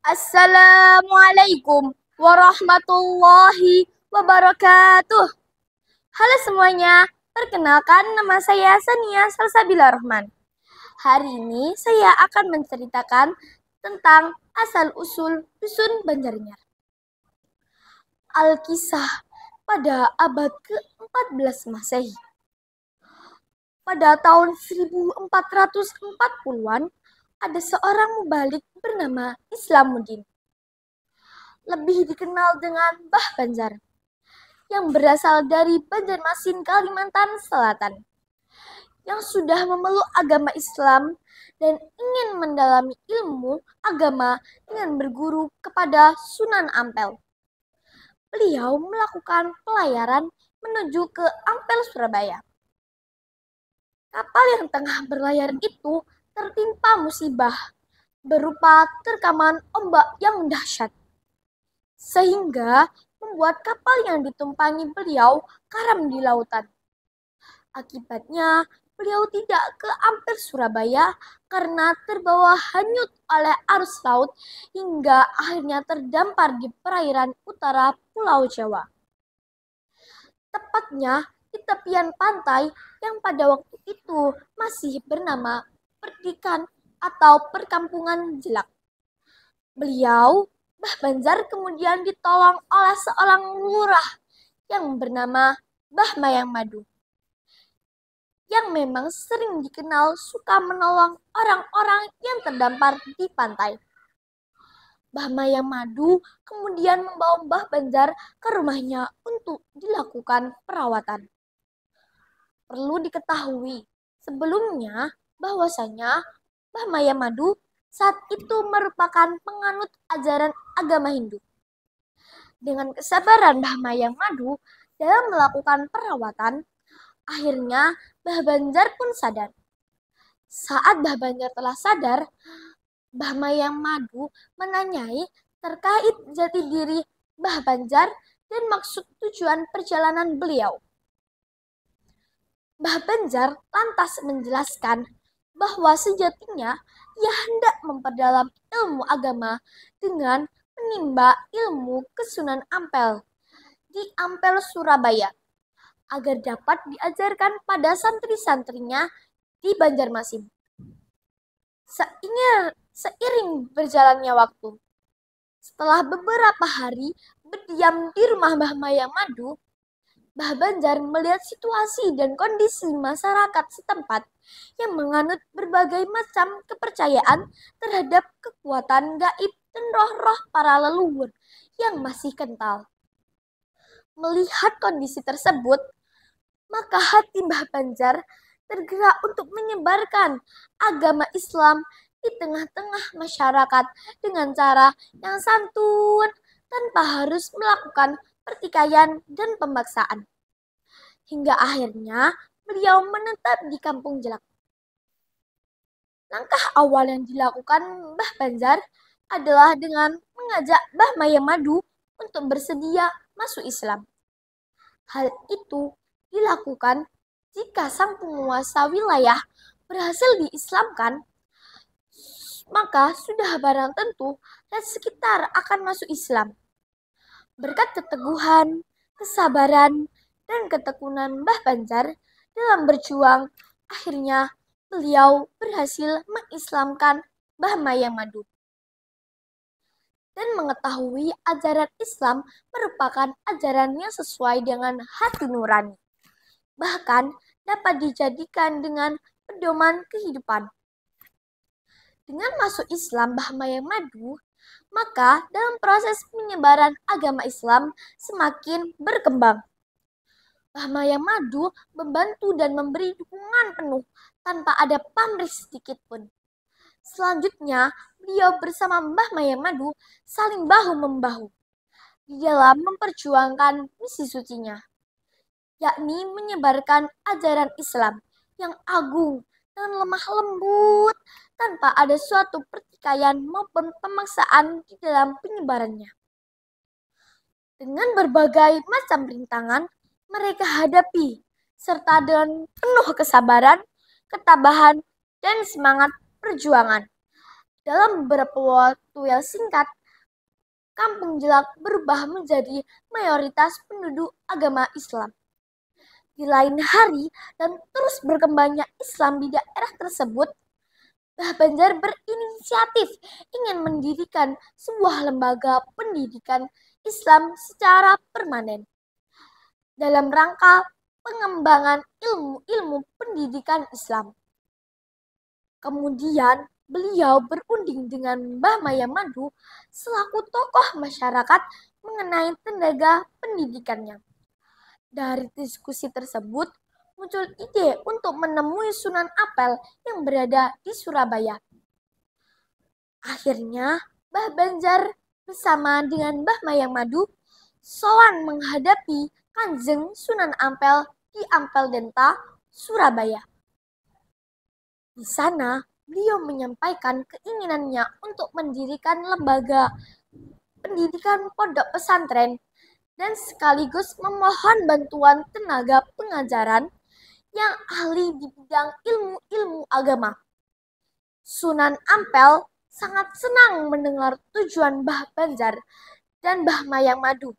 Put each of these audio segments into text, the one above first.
Assalamualaikum warahmatullahi wabarakatuh. Halo semuanya, perkenalkan nama saya Sania Salsabila Rahman. Hari ini saya akan menceritakan tentang asal-usul Dusun Banjarnyar. Alkisah pada abad ke-14 Masehi. Pada tahun 1440-an, ada seorang mubalik bernama Islamuddin, lebih dikenal dengan Mbah Banjar, yang berasal dari Banjarmasin, Kalimantan Selatan, yang sudah memeluk agama Islam dan ingin mendalami ilmu agama dengan berguru kepada Sunan Ampel. Beliau melakukan pelayaran menuju ke Ampel, Surabaya. Kapal yang tengah berlayar itu tertimpa musibah berupa terkaman ombak yang dahsyat, sehingga membuat kapal yang ditumpangi beliau karam di lautan. Akibatnya, beliau tidak ke Ampel, Surabaya karena terbawa hanyut oleh arus laut hingga akhirnya terdampar di perairan utara Pulau Jawa. Tepatnya di tepian pantai yang pada waktu itu masih bernama Perdikan atau Perkampungan Jelak. Beliau, Mbah Banjar, kemudian ditolong oleh seorang lurah yang bernama Mbah Mayang Madu, yang memang sering dikenal suka menolong orang-orang yang terdampar di pantai. Mbah Mayang Madu kemudian membawa Mbah Banjar ke rumahnya untuk dilakukan perawatan. Perlu diketahui sebelumnya bahwasanya Mbah Mayang Madu saat itu merupakan penganut ajaran agama Hindu. Dengan kesabaran Mbah Mayang Madu dalam melakukan perawatan, akhirnya Mbah Banjar pun sadar. Saat Mbah Banjar telah sadar, Mbah Mayang Madu menanyai terkait jati diri Mbah Banjar dan maksud tujuan perjalanan beliau. Mbah Banjar lantas menjelaskan bahwa sejatinya ia hendak memperdalam ilmu agama dengan menimba ilmu ke Sunan Ampel di Ampel, Surabaya, agar dapat diajarkan pada santri-santrinya di Banjarmasin. Seiring berjalannya waktu, setelah beberapa hari berdiam di rumah Mbah Mayang Madu, Mbah Banjar melihat situasi dan kondisi masyarakat setempat yang menganut berbagai macam kepercayaan terhadap kekuatan gaib dan roh-roh para leluhur yang masih kental. Melihat kondisi tersebut, maka hati Mbah Banjar tergerak untuk menyebarkan agama Islam di tengah-tengah masyarakat dengan cara yang santun tanpa harus melakukan pertikaian dan pemaksaan. Hingga akhirnya beliau menetap di Kampung Jelak. Langkah awal yang dilakukan Mbah Banjar adalah dengan mengajak Mbah Mayang Madu untuk bersedia masuk Islam. Hal itu dilakukan jika sang penguasa wilayah berhasil diislamkan, maka sudah barang tentu rakyat sekitar akan masuk Islam. Berkat keteguhan, kesabaran, dan ketekunan Mbah Banjar dalam berjuang, akhirnya beliau berhasil mengislamkan Mbah Mayang Madu. Dan mengetahui ajaran Islam merupakan ajaran yang sesuai dengan hati nurani. Bahkan dapat dijadikan dengan pedoman kehidupan. Dengan masuk Islam Mbah Mayang Madu, maka dalam proses penyebaran agama Islam semakin berkembang. Mbah Mayang Madu membantu dan memberi dukungan penuh tanpa ada pamrih sedikit pun. Selanjutnya, beliau bersama Mbah Mayang Madu saling bahu-membahu di dalam memperjuangkan misi sucinya, yakni menyebarkan ajaran Islam yang agung dan lemah lembut tanpa ada suatu pertikaian maupun pemaksaan di dalam penyebarannya. Dengan berbagai macam rintangan mereka hadapi, serta dengan penuh kesabaran, ketabahan, dan semangat perjuangan, Dalam beberapa waktu yang singkat, Kampung Jelak berubah menjadi mayoritas penduduk agama Islam. Di lain hari dan terus berkembangnya Islam di daerah tersebut, Bah Banjar berinisiatif ingin mendirikan sebuah lembaga pendidikan Islam secara permanen dalam rangka pengembangan ilmu-ilmu pendidikan Islam. Kemudian beliau berunding dengan Mbah Maya Madu selaku tokoh masyarakat mengenai tenaga pendidikannya. Dari diskusi tersebut muncul ide untuk menemui Sunan Ampel yang berada di Surabaya. Akhirnya Mbah Banjar bersama dengan Mbah Maya Madu sowan menghadapi Kanjeng Sunan Ampel di Ampel Denta, Surabaya. Di sana, beliau menyampaikan keinginannya untuk mendirikan lembaga pendidikan pondok pesantren dan sekaligus memohon bantuan tenaga pengajaran yang ahli di bidang ilmu-ilmu agama. Sunan Ampel sangat senang mendengar tujuan Mbah Banjar dan Mbah Mayang Madu,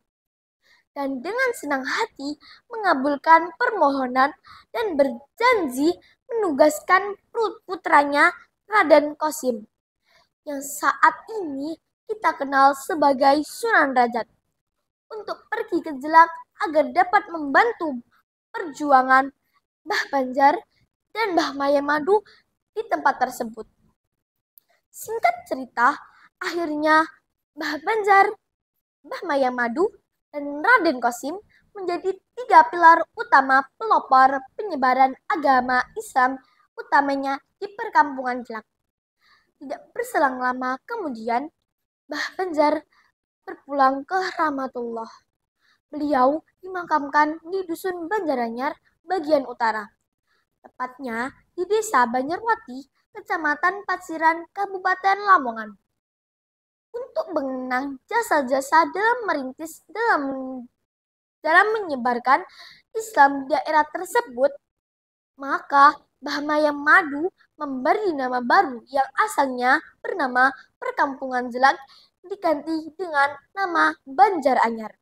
dan dengan senang hati mengabulkan permohonan dan berjanji menugaskan putranya Raden Kosim, yang saat ini kita kenal sebagai Sunan Rajat, untuk pergi ke Jelak agar dapat membantu perjuangan Mbah Banjar dan Mbah Maya Madu di tempat tersebut. Singkat cerita, akhirnya Mbah Banjar, Mbah Maya Madu, dan Raden Kosim menjadi 3 pilar utama pelopor penyebaran agama Islam, utamanya di perkampungan Jelak. Tidak berselang lama kemudian, Mbah Banjar berpulang ke rahmatullah. Beliau dimakamkan di Dusun Banjaranyar bagian utara, tepatnya di Desa Banjarwati, Kecamatan Patsiran, Kabupaten Lamongan. Untuk mengenang jasa-jasa dalam merintis dalam menyebarkan Islam di daerah tersebut, maka Mbah Maya Madu memberi nama baru yang asalnya bernama Perkampungan Jelak diganti dengan nama Banjaranyar,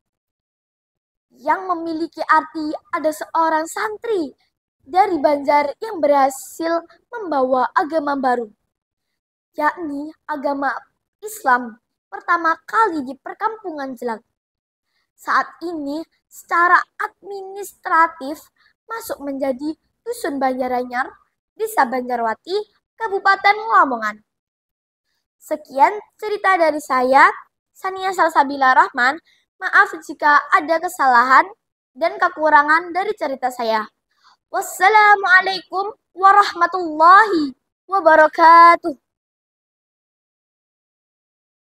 yang memiliki arti ada seorang santri dari Banjar yang berhasil membawa agama baru, yakni agama Islam pertama kali di Perkampungan Jelak. Saat ini secara administratif masuk menjadi Dusun Banjaranyar, Desa Banjarwati, Kabupaten Lamongan. Sekian cerita dari saya, Sania Salsabila Rahman. Maaf jika ada kesalahan dan kekurangan dari cerita saya. Wassalamualaikum warahmatullahi wabarakatuh.